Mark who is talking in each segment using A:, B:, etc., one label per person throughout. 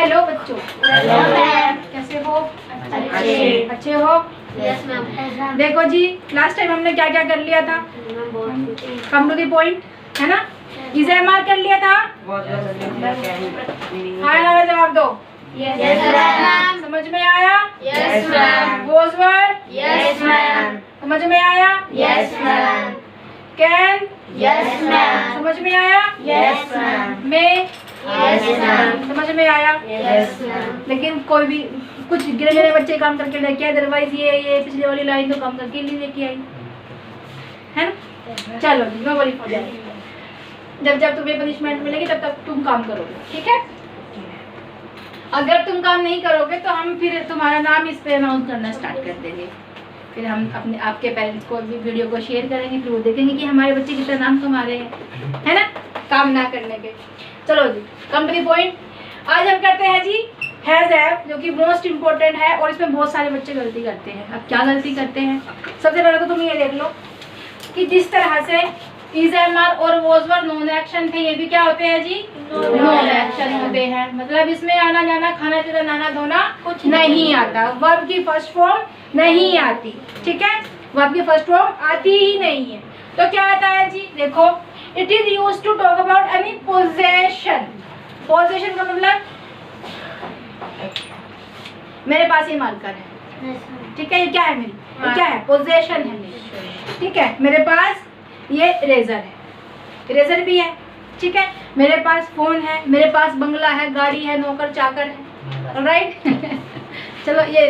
A: Hello बच्चों, कैसे हो? अच्छे हो?
B: Yes ma'am.
A: देखो जी, लास्ट टाइम हमने क्या क्या कर लिया था? कम टू द पॉइंट, है ना? EZMR कर लिया था। हाँ ना जवाब दो।
B: Yes ma'am.
A: समझ में आया?
B: Yes ma'am.
A: Those were?
B: Yes ma'am.
A: समझ में आया?
B: Yes ma'am.
A: Can?
B: Yes ma'am.
A: समझ में आया?
B: Yes ma'am.
A: May?
B: Yes ma'am.
A: समझ में आया?
B: Yes ma'am.
A: लेकिन कोई भी कुछ गिने गिने बच्चे काम करके लेके आए, अदरवाइज ये पिछले वाली लाइन तो काम करके नहीं लेके आई, है ना? चलो नो वरी फॉर दैट। जब जब तुम्हें पनिशमेंट मिलेगी तब तक तुम काम करोगे, ठीक है? अगर तुम काम नहीं करोगे तो हम फिर तुम्हारा नाम इस पे अनाउंस करना स्टार्ट कर देंगे। फिर हम अपने आपके पेरेंट्स को भी वीडियो को शेयर करेंगे, फिर वो देखेंगे कि हमारे बच्चे कितना नाम कमा रहे हैं, है ना, काम ना करने के। चलो जी, कम टू द पॉइंट। आज हम करते हैं जी हैज हैव, जो कि मोस्ट इम्पोर्टेंट है और इसमें बहुत सारे बच्चे गलती करते हैं। अब क्या गलती करते हैं? सबसे पहले तो तुम ये देख लो कि जिस तरह से EZMR और वॉज वर नॉन एक्शन थे, ये भी क्या होते हैं जी? नॉन एक्शन होते हैं। मतलब इसमें आना जाना, खाना पीना, नहाना धोना कुछ नहीं आता। वर्ब की फर्स्ट फॉर्म नहीं आती, ठीक है? वर्ब की फर्स्ट फॉर्म आती ही नहीं है। तो क्या आता है जी? देखो, it is used to talk about any possession. Possession का मतलब मेरे पास ये मार्कर है, ठीक है? ये क्या है? मेरी ये क्या है? पोजेशन है मेरी, ठीक है? मेरे पास ये इरेजर है, इरेजर भी है, ठीक है? मेरे पास फोन है, मेरे पास बंगला है, गाड़ी है, नौकर चाकर है, राइट? चलो ये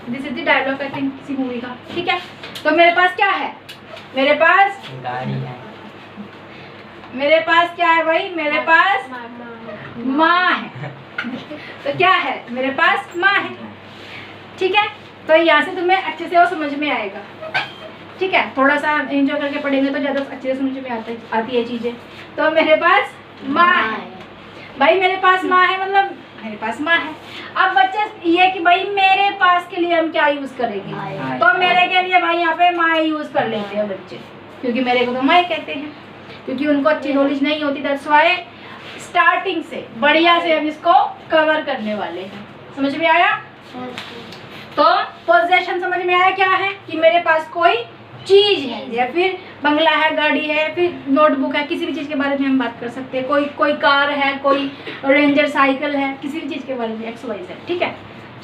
A: this is the dialogue I think किसी मूवी का, ठीक है? तो मेरे पास क्या है? मेरे पास
C: गाड़ी है।
A: मेरे पास क्या है भाई? मेरे पास माँ है। तो क्या है? मेरे पास माँ है, ठीक है? तो यहाँ से तुम्हें अच्छे से वो समझ में आएगा, ठीक है? थोड़ा सा एंजॉय करके पढ़ेंगे तो ज़्यादा अच्छे से समझ में आती है चीज़ें। तो मेरे पास माँ है भाई, मेरे पास माँ है मतलब मेरे पास माँ है। अब बच्चे ये कि भाई मेरे पास के लिए हम क्या यूज़ करेंगे? तो मेरे के लिए भाई यहाँ पे माँ यूज़ कर लेते हैं बच्चे, क्योंकि मेरे को तो माँ कहते हैं, क्योंकि उनको अच्छी नॉलेज नहीं होती। दैट्स व्हाई स्टार्टिंग से बढ़िया से हम इसको कवर करने वाले हैं। समझ में आया? तो पोजेशन समझ में आया क्या है? कि मेरे पास कोई चीज है, या फिर बंगला है, गाड़ी है, फिर नोटबुक है, किसी भी चीज के बारे में हम बात कर सकते हैं। कोई कार है, कोई रेंजर साइकिल है, किसी भी चीज के बारे में XYZ, ठीक है?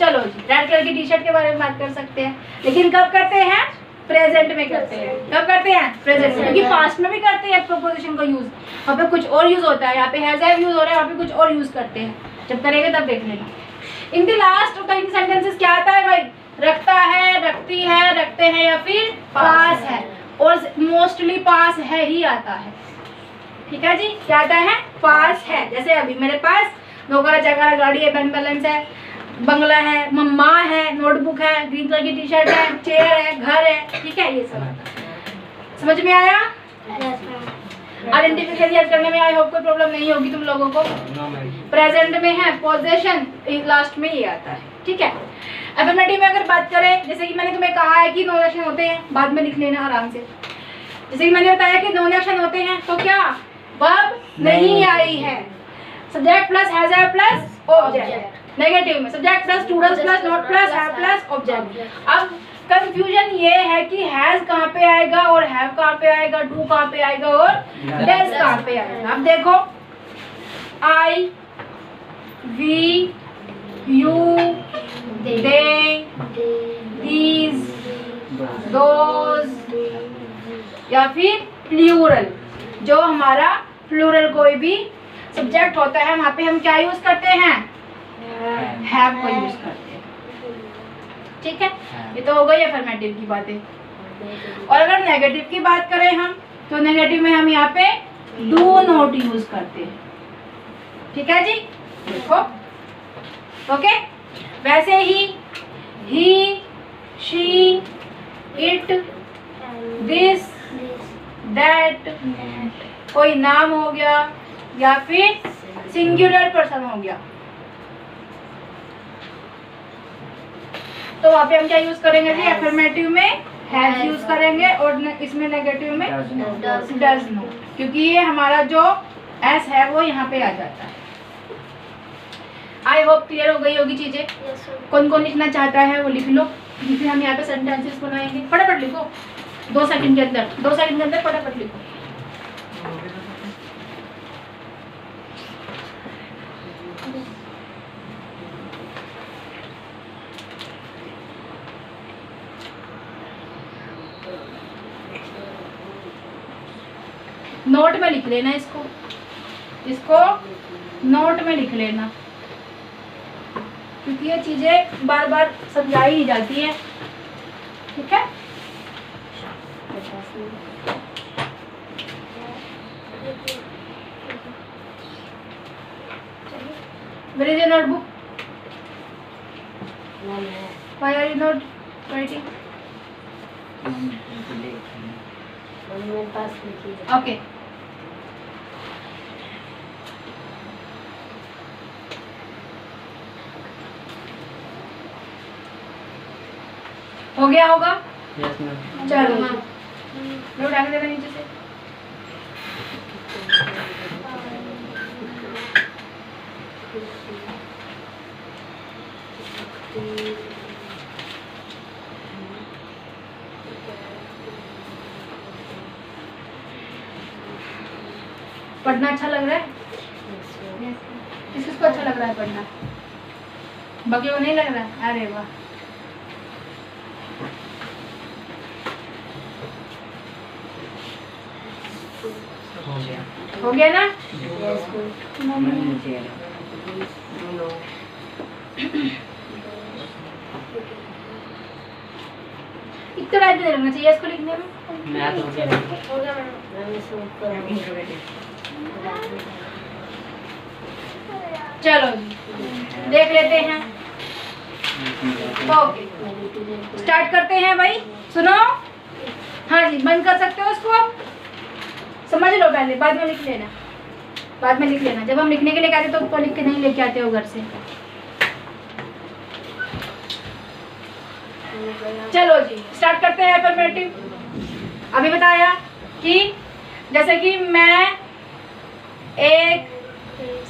A: चलो जी, रेड कलर की टी-शर्ट के बारे में बात कर सकते हैं, लेकिन कब करते हैं? प्रेजेंट में करते हैं। कब करते हैं? प्रेजेंट में, क्योंकि पास्ट में भी करते हैं प्रोपोजिशन का यूज। वहाँ पे कुछ और यूज होता है, यहाँ पे हैज हैव यूज हो रहा है, वहाँ पे कुछ और यूज करते हैं। जब करेंगे तब देख लेना। In the last of the sentences क्या आता है भाई? रखता है, रखती है, रखते हैं, या फिर पास है। और मोस्टली पास है ही आता है, ठीक है जी? क्या आता है? पास है। जैसे अभी मेरे पास नौकर चाकर, गाड़ी है, बैंक बैलेंस है, बंगला है, मम्मा है, नोटबुक है, ग्रीन कलर की टी-शर्ट है, चेयर है, घर है, ठीक है? ये सब समझ में आया? आइडेंटिफिकेशन याद करने में आई होप कोई प्रॉब्लम नहीं होगी तुम लोगों को। प्रेजेंट में है पोजेशन, लास्ट में ये आता है, ठीक है? अफर्मेटिव में अगर बात करें, जैसे कि मैंने तुम्हें कहा है कि नॉन एक्शन होते हैं, बाद में लिख लेना आराम से। जैसे कि मैंने बताया कि नॉन एक्शन होते हैं, तो क्या वर्ब नहीं आई है, subject plus has have plus object. Negative में subject plus students plus not plus have plus object. अब कंफ्यूजन ये है कि हैज कहाँ पे आएगा और हैव कहाँ पे आएगा, डू कहाँ पे आएगा और डज कहाँ पे आएगा। अब देखो, I, we, you, they, these, those, या फिर प्लूरल। जो हमारा प्लूरल कोई भी सब्जेक्ट होता है, वहाँ पे हम क्या यूज करते हैं? हैव को यूज करते हैं, ठीक है? ये तो हो गई अफर्मेटिव की बातें। और अगर नेगेटिव की बात करें हम, तो नेगेटिव में हम यहाँ पे डू नॉट यूज करते हैं, ठीक है जी? देखो, ओके? वैसे ही, शी, इट, दिस, दैट, कोई नाम हो गया या फिर सिंगुलर पर्सन हो गया, तो वहाँ पे हम क्या यूज करेंगे जी? अफर्मेटिव में हैज यूज करेंगे और इसमें नेगेटिव में डज नॉट, क्योंकि ये हमारा जो एस है वो यहाँ पे आ जाता है। आई होप क्लियर हो गई होगी चीजें। कौन कौन लिखना चाहता है वो लिख लो, फिर हम यहाँ पे सेंटेंसेस बनाएंगे। फटाफट लिखो, 2 सेकंड के अंदर, 2 सेकंड के अंदर फटाफट लिखो। नोट में लिख लेना इसको, इसको नोट में लिख लेना, क्योंकि ये चीजें बार बार समझाई नहीं जाती है। ठीक है, Where is your notebook? Why are you not writing? Okay. हो गया होगा?
C: Yes ma'am.
A: चलो मैं उठा के देना नीचे से। पढ़ना अच्छा लग रहा है? किसको अच्छा लग रहा है पढ़ना? बाकी को नहीं लग रहा है? अरे वाह, हो गया ना? इतना टाइम तो लगना चाहिए इसको लिखने में। चलो देख लेते हैं। ओके, स्टार्ट करते हैं भाई। सुनो, हाँ जी, बंद कर सकते हो इसको। आप समझ लो पहले, बाद में लिख लेना, बाद में लिख लेना। जब हम लिखने के लिए कहते तो ऊपर लिख के नहीं लेके आते हो घर से। चलो जी, स्टार्ट करते हैं अफर्मेटिव। अभी बताया कि जैसे कि मैं एक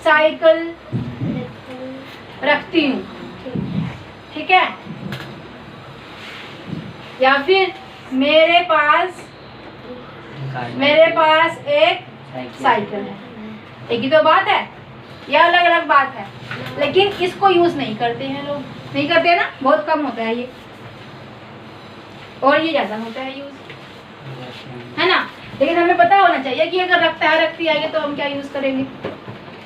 A: साइकिल रखती हूँ, ठीक है, या फिर मेरे पास एक साइकिल है। एक ही तो बात है या अलग अलग बात है? लेकिन इसको यूज नहीं करते हैं लोग, नहीं करते ना, बहुत कम होता है ये, और ये ज्यादा होता है यूज, है ना। लेकिन हमें पता होना चाहिए कि अगर रखता है रखती है तो हम क्या यूज करेंगे,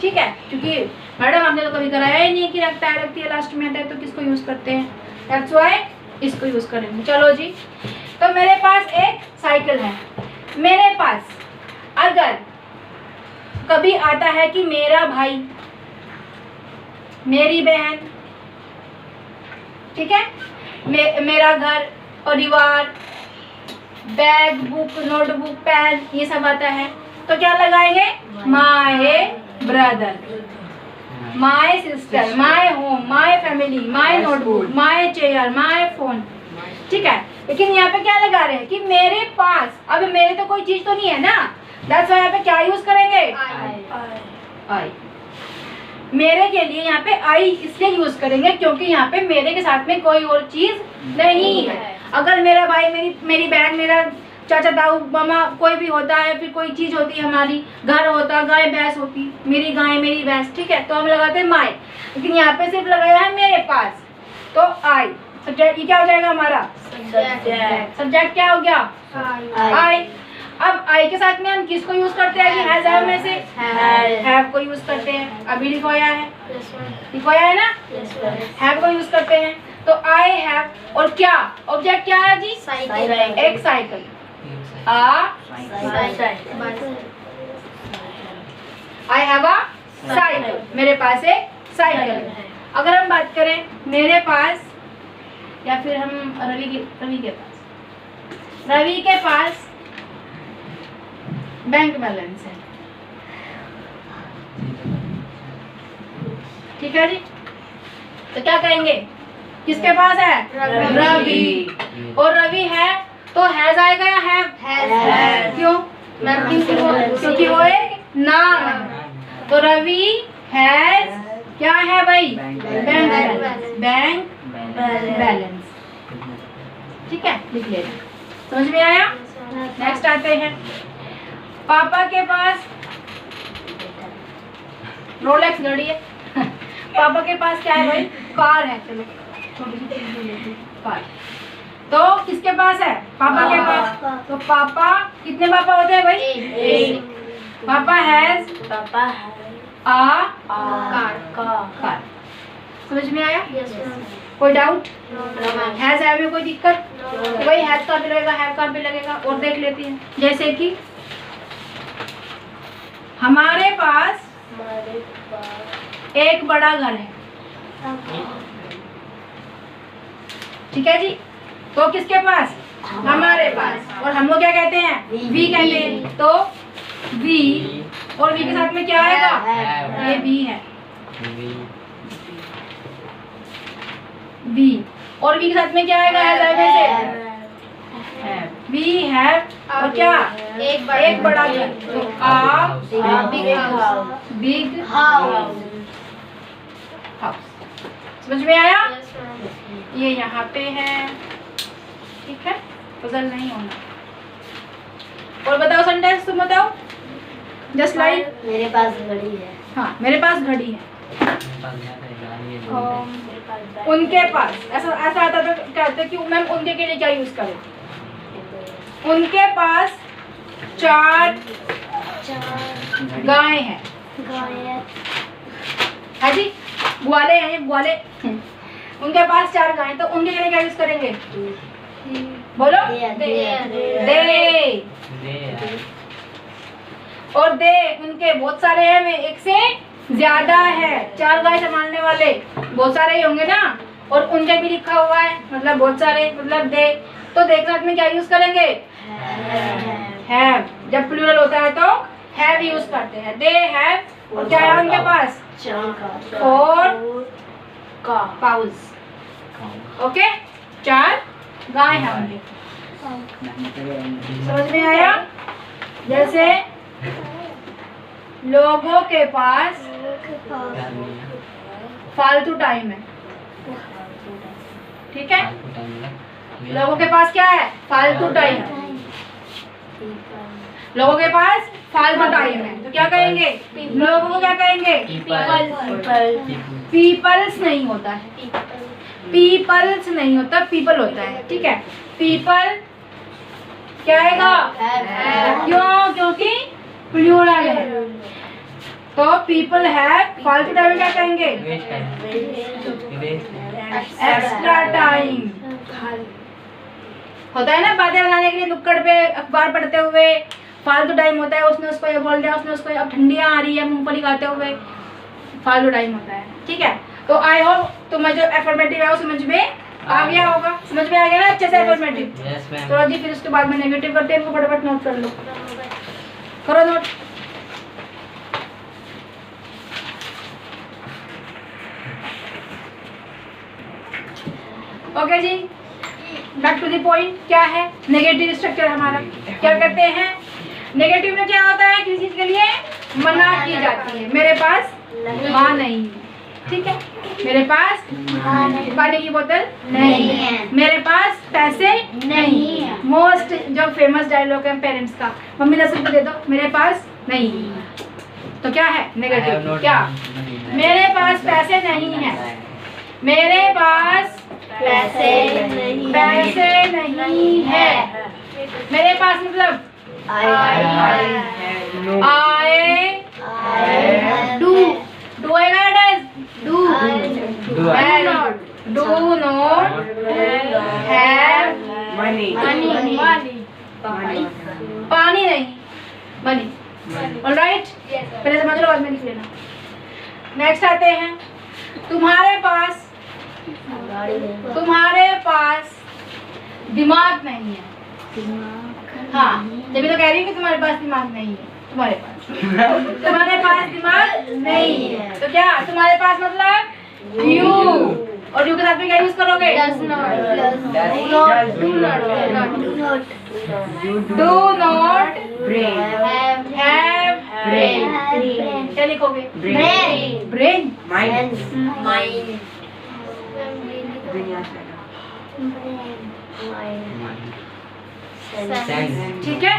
A: ठीक है। क्योंकि मैडम हमने तो कभी कराया ही नहीं कि रखता है रखती है लास्ट में आता है तो किसको यूज करते हैं, दैट्स व्हाई इसको यूज करेंगे। चलो जी, तो मेरे पास एक साइकिल है। मेरे पास अगर कभी आता है कि मेरा भाई, मेरी बहन, ठीक है, मेरा घर, परिवार, बैग, बुक, नोटबुक, पेन, ये सब आता है, तो क्या लगाएंगे? My brother, my sister, my home, my family, my notebook, my chair, my phone, ठीक है। लेकिन यहाँ पे क्या लगा रहे हैं कि मेरे पास, अब मेरे तो कोई चीज तो नहीं है ना, दैट्स व्हाई यहाँ पे क्या यूज करेंगे? आई। मेरे के लिए यहाँ पे आई इसलिए यूज करेंगे क्योंकि यहाँ पे मेरे के साथ में कोई और चीज नहीं है। अगर मेरा भाई, मेरी बहन, मेरा चाचा, ताऊ, मामा, कोई भी होता है, फिर कोई चीज होती है हमारी, घर होता, गाय भैंस होती, मेरी गाय, मेरी भैंस, ठीक है, तो हम लगाते हैं माय। लेकिन यहाँ पे सिर्फ लगाया है मेरे पास, तो आई। सब्जेक्ट ये क्या हो जाएगा हमारा? सब्जेक्ट क्या हो गया? आई। अब आई के साथ में हम किसको यूज करते हैं? कि हैज हैव में से हैव को यूज करते हैं। अभी लिखवाया है, लिखवाया है ना, हैव को यूज करते हैं। तो आई हैव, और क्या ऑब्जेक्ट क्या है जी? एक cycle. I have a cycle, मेरे पास एक साइकिल है। अगर हम बात करें मेरे पास, या फिर हम रवि के पास बैंक बैलेंस है, ठीक है जी, तो क्या कहेंगे? किसके पास है? रवि। और रवि है तो हैज आएगा या हैव? क्यों? क्योंकि वो एक नाम है। तो रवि हैज क्या है भाई?
B: Bank
A: bank balance. ठीक है, लिख लेना। समझ में आया? नेक्स्ट आते हैं, पापा के पास रोलेक्स घड़ी है। पापा के पास क्या है भाई? कार है। चलो कार। तो किसके पास है? पापा के पास। तो पापा, कितने पापा होते हैं भाई? एक। पापा हैज आ कार। समझ में आया? कोई डाउट? हैज है में कोई दिक्कत? तो भाई हैज कहाँ पे लगेगा? हैव कहाँ पे लगेगा? और देख लेती हैं। जैसे कि हमारे पास एक बड़ा घर है। ठीक है जी। तो किसके पास? हमारे पास। और हम लोग क्या कहते हैं? वी कहते हैं। तो वी, और वी के साथ में क्या आएगा? ये वी है। वी, और वी के साथ में क्या आएगा? है वी हैव, और क्या? एक बड़ा घर। तो आ बिग हाउस। समझ में आया? ये यहाँ पे है। ठीक है, पजल नहीं होना। और बताओ सेंटेंस, तुम बताओ। जस्ट लाइक
B: मेरे पास घड़ी है।
A: हाँ, मेरे पास घड़ी है। उनके पास, ऐसा आता तो कहते कि मैम उनके के लिए क्या यूज करें? उनके पास 4 गाय हैं। है जी, ग्वाले हैं, ग्वाले। उनके पास 4 गाय, तो उनके लिए क्या यूज करेंगे? बोलो। दे। और दे, उनके बहुत सारे हैं, वे एक से ज्यादा है। 4 गाय संभालने वाले बहुत सारे ही होंगे ना। और उनके भी लिखा हुआ है, मतलब बहुत सारे, मतलब दे। तो दे के साथ में क्या यूज करेंगे? हैव। जब प्लूरल होता है तो हैव यूज करते हैं। दे हैव, और क्या है उनके पास? 4 काउज। ओके, 4 गाय हैं उनके। समझ में आया? जैसे लोगों के पास फालतू टाइम है। ठीक है, लोगों के पास क्या है? फालतू टाइम है। लोगों के पास फालतू टाइम है, तो क्या कहेंगे? लोगों को क्या कहेंगे? पीपल्स नहीं होता है, पीपल्स नहीं होता, पीपल होता है। ठीक है, पीपल क्या आएगा? क्यों? क्योंकि प्लूरल है। तो पीपल है, फालतू टाइम क्या कहेंगे? Extra time. होता है ना, बातें बनाने के लिए नुक्कड़ पे अखबार पढ़ते हुए फालतू टाइम होता है। उसने उसको ये बोल दिया, उसने उसको, अब ठंडियाँ आ रही है, मूंगफली खाते हुए, फालतू टाइम होता है। ठीक है, तो आई होप तुम्हें जो एफर्मेटिव है वो समझ में आ गया होगा। समझ में आ गया ना अच्छे से एफर्मेटिव? तो जी फिर उसके बाद में नेगेटिव करते हैं, इनको फटाफट नोट कर लो। करो नोट। ओके जी, बैक टू द पॉइंट। क्या है नेगेटिव स्ट्रक्चर हमारा? क्या करते हैं? नेगेटिव में क्या होता है? किसी चीज के लिए मना की जाती है। मेरे पास माँ नहीं है। ठीक है, मेरे पास पानी की बोतल नहीं है। मेरे पास पैसे नहीं है। मोस्ट जो फेमस डायलॉग है पेरेंट्स का, मम्मी 10 रुपये दे दो, मेरे पास नहीं है। तो क्या है? नेगेटिव। क्या? मेरे पास पैसे नहीं है। मेरे पास पैसे नहीं है। मेरे पास मतलब I do आएगा does do not have money पानी नहीं, मनी। ऑलराइट, पहले समझ लो, बाद में लिख लेना। नेक्स्ट आते हैं, तुम्हारे पास दिमाग नहीं है। हाँ, तभी तो कह रही हूँ कि तुम्हारे पास दिमाग नहीं है। तुम्हारे पास दिमाग नहीं है। तो क्या तुम्हारे पास मतलब यू, और यू के साथ में क्या यूज करोगे? Do not brain. Have
B: Brain.
A: क्या लिखोगे?
B: Brain.
A: Brain.
C: Mind.
B: Mind.
C: Sense.
A: ठीक है,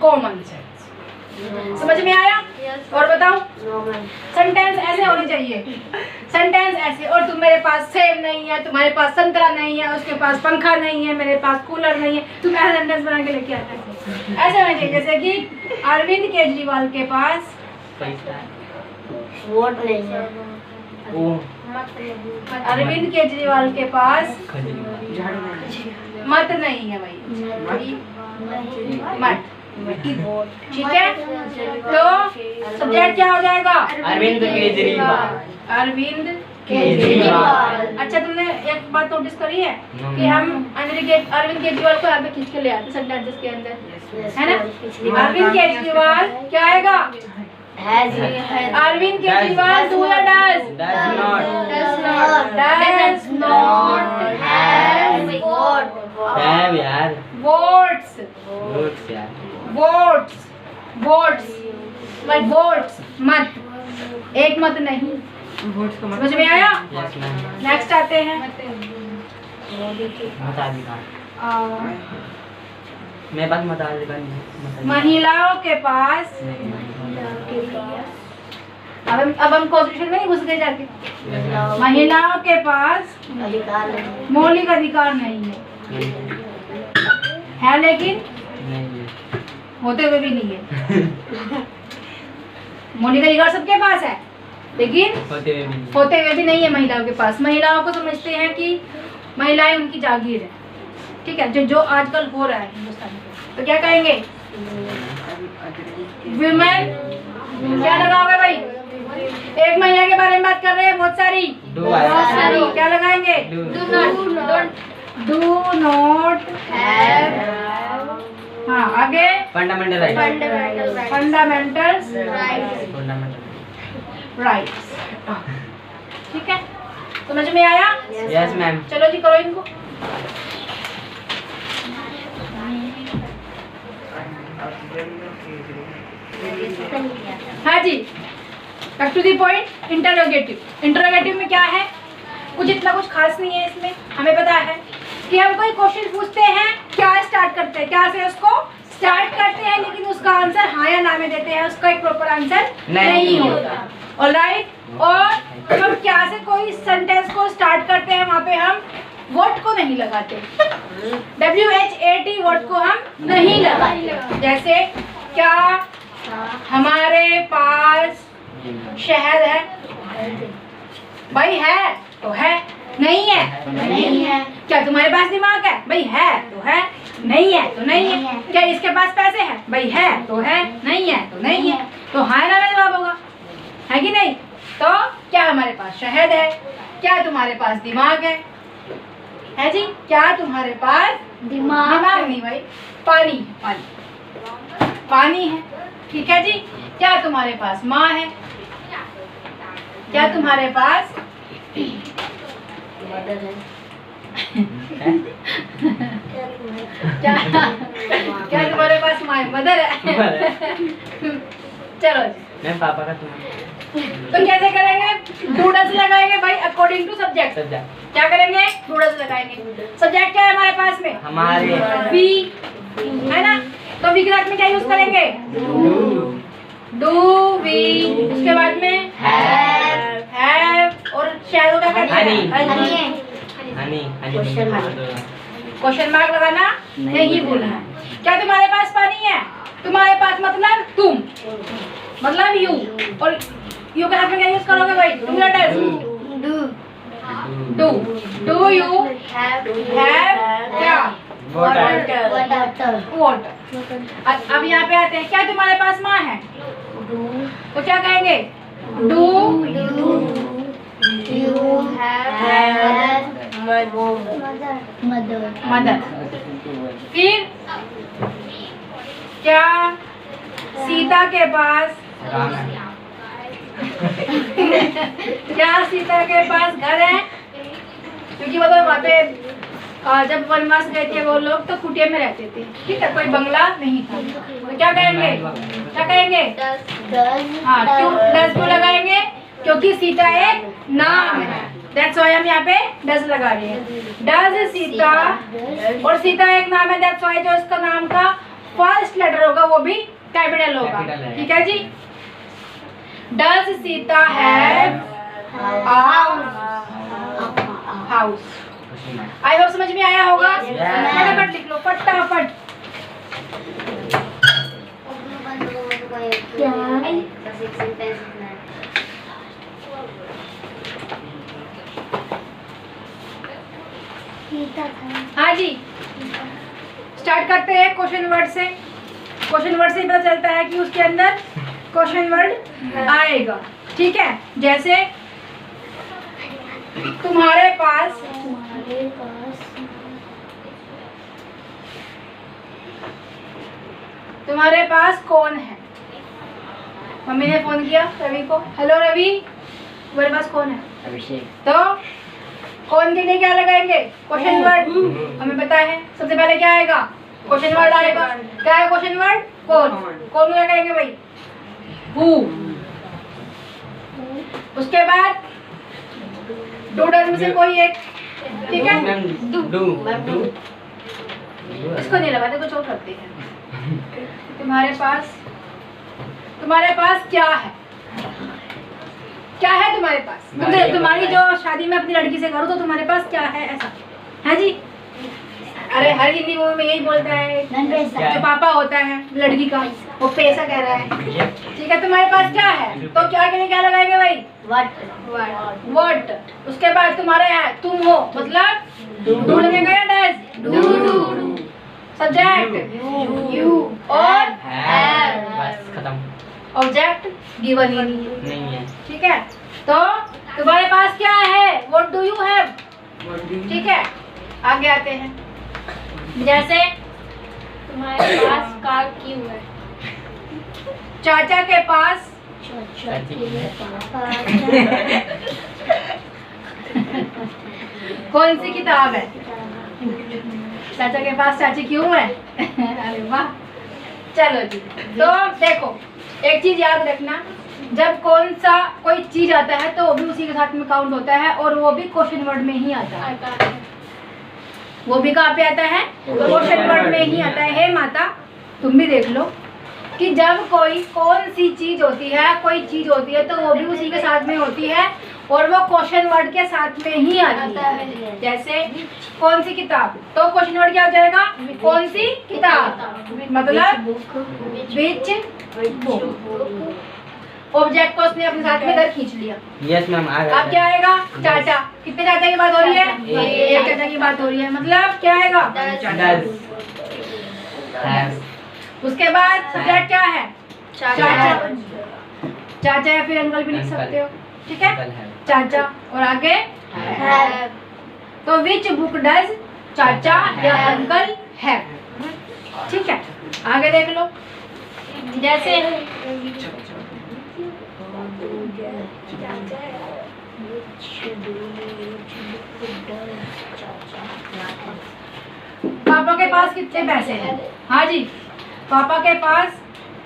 A: कॉमन सेंस। समझ में आया? और बताओ, सेंटेंस ऐसे होने चाहिए, सेंटेंस ऐसे। और तुम मेरे पास सेब नहीं है, तुम्हारे पास संतरा नहीं है, उसके पास पंखा नहीं है, मेरे पास कूलर नहीं है, तुम ऐसे सेंटेंस बना के लेके आते हो। ऐसे होने चाहिए जैसे कि अरविंद केजरीवाल के पास
B: वोट नहीं है।
A: अरविंद केजरीवाल के पास मत नहीं है भाई, मत। ठीक है, तो सब्जेक्ट क्या हो जाएगा?
C: अरविंद केजरीवाल।
A: अरविंद
B: केजरीवाल।
A: अच्छा, तुमने एक बात नोटिस करी है कि हम अरविंद केजरीवाल को यहाँ पे खींच के ले आते सेंटेंसेस के अंदर, है ना? अरविंद केजरीवाल क्या आएगा? अरविंद केजरीवाल डू या does?
C: Does not.
A: Does not
C: Have यार।
A: वोट्स,
C: Votes यार।
A: वोट्स, वोट्स, वोट्स, मत। एक मत नहीं। समझ में आया?
C: Yes ma'am.
A: नेक्स्ट आते हैं।
C: मताधिकार। मैं बात मताधिकार नहीं।
A: महिलाओं के पास, अब हम कॉन्स्टिट्यूशन में ही घुस गए जाके। महिलाओं के पास
B: अधिकार नहीं।
A: मौलिक अधिकार नहीं है लेकिन
C: नहीं।
A: होते हुए भी नहीं है। मौलिक अधिकार सबके पास है लेकिन होते हुए भी नहीं है महिलाओं के पास। महिलाओं को समझते हैं कि महिलाएं उनकी जागीर है, ठीक है, जो आजकल हो रहा है हिंदुस्तान में, तो क्या कहेंगे? विमेन। क्या लगाओगे भाई? एक महिला के बारे में बात कर रहे हैं, बहुत सारी, बहुत सारी। क्या लगाएंगे? Do not have. हाँ, आगे
C: fundamental right.
A: Fundamental
C: fundamental
A: rights. ठीक है, समझ में आया?
C: Yes ma'am.
A: चलो जी, करो इनको। हाँ जी, back to the point. Interrogative. Interrogative में क्या है? कुछ इतना कुछ खास नहीं है इसमें। हमें पता है कि हम कोई क्वेश्चन पूछते हैं, क्या स्टार्ट करते हैं, क्या से उसको स्टार्ट करते हैं, लेकिन उसका आंसर हाँ या ना में देते हैं, उसका एक प्रॉपर आंसर नहीं होता। ऑलराइट। और हम क्या से कोई सेंटेंस को स्टार्ट करते हैं, वहाँ पे हम वर्ड को नहीं लगाते, WHAT वर्ड को हम नहीं लगाते। जैसे क्या हमारे पास शहद है? भाई है तो है, नहीं है तो नहीं है। क्या तुम्हारे पास दिमाग है? भाई है तो है, नहीं है तो नहीं है। क्या इसके पास पैसे हैं? भाई है तो है, नहीं है तो नहीं है। तो हाँ ना में जवाब होगा, है कि नहीं? तो क्या हमारे पास शहद है? क्या तुम्हारे पास दिमाग है जी? क्या तुम्हारे पास दिमाग नहीं भाई, पानी है, पानी है। ठीक है जी। क्या तुम्हारे पास माँ है? क्या तुम्हारे पास
B: मदर है।
A: क्या तुम्हारे पास माँ है? मदर है। चलो जी,
C: मैम पापा का तुम्हारा
A: तो कैसे करेंगे? डूडल्स लगाएंगे भाई, अकॉर्डिंग टू सब्जेक्ट। क्या करेंगे? डूडल्स लगाएंगे। सब्जेक्ट क्या है हमारे पास में?
C: हमारे
A: वी, है ना? तो वी के साथ में क्या यूज करेंगे? Do, we. उसके बाद में हैव। और शैडो क्या करना है?
C: हनी।
A: क्वेश्चन मार्क लगाना नहीं भूलना है। क्या तुम्हारे पास पानी है? तुम्हारे पास मतलब तुम, मतलब यू। और यू के साथ में क्या यूज करोगे भाई? डू या does? Do. Do you have क्या? वाटर। अब यहाँ पे आते हैं, क्या तुम्हारे पास माँ है? तो क्या कहेंगे? Do you have mother. फिर क्या सीता के पास क्या सीता के पास घर है? क्योंकि वो तो वहाँ पे जब वनवास गए थे वो लोग तो कुटिया में रहते थे, ठीक है, कोई बंगला नहीं था। तो क्या कहेंगे, क्या कहेंगे? हाँ, क्यों डज क्यों लगाएंगे? क्योंकि सीता एक नाम है, दैट्स व्हाई हम यहाँ पे डज लगा रहे हैं। डज सीता, और सीता एक नाम है, दैट्स व्हाई जो इसका नाम का फर्स्ट लेटर होगा वो भी कैपिटल होगा, ठीक है जी। Does Sita have house? I hope समझ में आया होगा। फटाफट लिख लो, फटाफट। हाँ जी, स्टार्ट करते हैं क्वेश्चन वर्ड से। क्वेश्चन वर्ड से पता चलता है कि उसके अंदर क्वेश्चन वर्ड आएगा, ठीक है। जैसे तुम्हारे पास कौन है? मम्मी ने फोन किया रवि को, हेलो रवि, तुम्हारे पास कौन है?
C: अभिषेक।
A: तो कौन के लिए क्या लगाएंगे? Question word. हमें पता है सबसे पहले क्या आएगा? क्वेश्चन वर्ड आएगा। क्या है क्वेश्चन वर्ड? कौन। कौन क्या कहेंगे भाई? हु। उसके बाद डू डज में से कोई एक, ठीक है।
C: डू डू
A: इसको नहीं लगाते, कुछ और करते हैं। तुम्हारे पास क्या है? क्या है तुम्हारे पास? तुम्हारी जो शादी में अपनी लड़की से करो तो तुम्हारे पास क्या है, ऐसा है जी। अरे हर हिंदी मूवी में यही बोलता है, जो पापा होता है लड़की का वो पैसा कह रहा है, ठीक है। तुम्हारे पास क्या है तो क्या के लिए क्या लगाएंगे भाई? व्हाट। उसके बाद तुम्हारे है तुम हो, मतलब डू लगेगा या डज? डू। सब्जेक्ट यू और
C: बस खत्म।
A: ऑब्जेक्ट गिवन ही
C: नहीं है,
A: ठीक है। तो तुम्हारे पास क्या है? व्हाट डू यू हैव, ठीक है। आगे आते हैं, जैसे
B: तुम्हारे पास कार क्यों है?
A: चाचा के पास कौन सी किताब है? चाचा के पास चाची क्यों है? अरे वाह, चलो जी। तो देखो एक चीज याद रखना, जब कोई चीज आता है तो वो भी उसी के साथ में काउंट होता है, और वो भी क्वेश्चन वर्ड में ही आता है। वो भी कहाँ पे आता है? क्वेश्चन वर्ड में ही आता है। हे माता, तुम भी देख लो कि जब कौन सी चीज होती है, कोई चीज होती है तो वो भी उसी के साथ में होती है, और वो क्वेश्चन वर्ड के साथ में ही आती है। जैसे कौन सी किताब, तो क्वेश्चन वर्ड क्या हो जाएगा? कौन सी किताब, मतलब विच बुक। ऑब्जेक्ट को उसने अपने साथ में इधर खींच लिया।
C: Yes ma'am.
A: अब क्या आएगा? चाचा। कितने चाचा की बात हो रही है? एक चाचा की बात हो रही है, मतलब क्या आएगा?
C: Does have.
A: उसके बाद सब्जेक्ट क्या है? चाचा। चाचा या फिर अंकल भी लिख
C: अंकल।
A: सकते हो, ठीक है।
C: अंकल है।
A: चाचा और आगे
B: है।
A: तो विच बुक डज चाचा या अंकल है, ठीक है। आगे देख लो, जैसे पापा के पास कितने पैसे हैं? हाँ जी, पापा के पास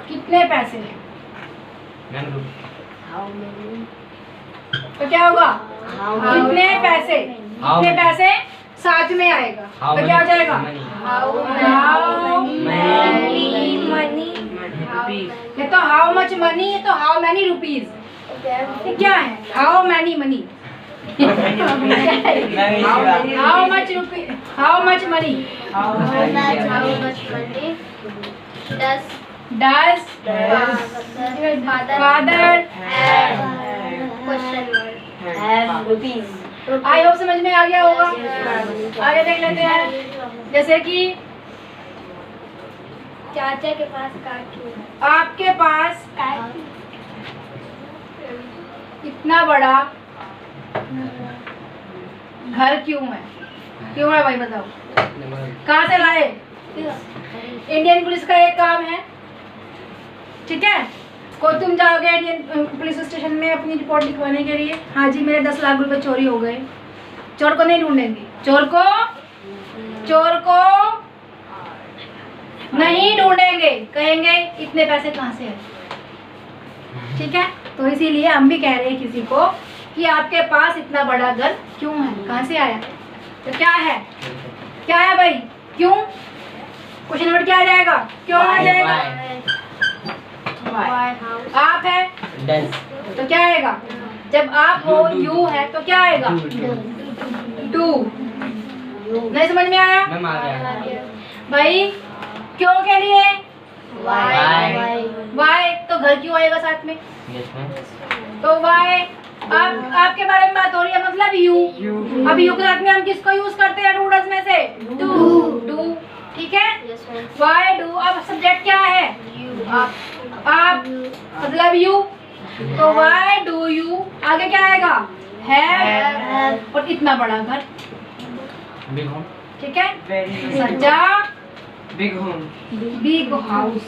A: कितने पैसे हैं?
C: मैम रुक।
A: तो क्या होगा? कितने पैसे, कितने पैसे साथ में आएगा, तो क्या हो जाएगा? How many money. ये तो हाउ मच मनी, ये तो हाउ मैनी रुपीज। ये क्या है? How many money, how much rupee, how much money. Does father I hope समझ में आ गया होगा। आगे देख लेते हैं, जैसे कि
B: चाचा के पास कार क्यों है?
A: आपके पास इतना बड़ा घर क्यों है? क्यों है भाई बताओ, कहाँ से लाए? इंडियन पुलिस का एक काम है, ठीक है। को तुम जाओगे इंडियन पुलिस स्टेशन में अपनी रिपोर्ट लिखवाने के लिए, हाँ जी मेरे 10 लाख रुपए चोरी हो गए, चोर को नहीं ढूंढेंगे, चोर को चोर को नहीं ढूंढेंगे, कहेंगे इतने पैसे कहाँ से आए। ठीक है, तो इसीलिए हम भी कह रहे हैं किसी को कि आपके पास इतना बड़ा घर क्यों है, कहाँ से आया। तो क्या है, क्या है भाई, क्यों। क्वेश्चन नंबर क्या आ जाएगा, क्यों आ जाएगा। आप है
C: Does.
A: तो क्या आएगा, जब आप हो
C: Do.
A: यू है तो क्या आएगा,
C: Do.
A: डू। नहीं समझ में आया
C: मैम आ गया।
A: भाई, क्यों के लिए,
C: Why.
A: वाई तो घर क्यों आएगा साथ में,
C: Yes मैम।
A: तो वाई आपके बारे में बात हो रही है, मतलब यू। अब यू के साथ में हम किसको यूज करते हैं रूडर्स में से, डू। ठीक है, वाई डू। अब सब्जेक्ट क्या है, आप मतलब यू, तो वाई डू यू, आगे क्या आएगा, हैव। और इतना बड़ा घर,
C: Big home.
A: ठीक है, सजा
C: Big home.
A: बिग हाउस,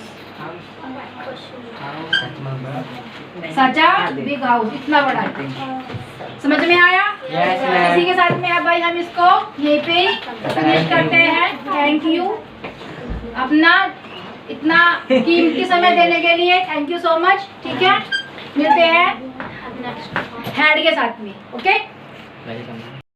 A: सजा बिग हाउस, इतना बड़ा है। समझ में आया।
C: Yes, ma'am.
A: इसी के साथ में अब भाई हम इसको यहीं पे फिनिश करते हैं। थैंक यू अपना इतना कीमती समय देने के लिए, थैंक यू सो मच। ठीक है, मिलते हैं हेड के साथ में। ओके।
C: Welcome.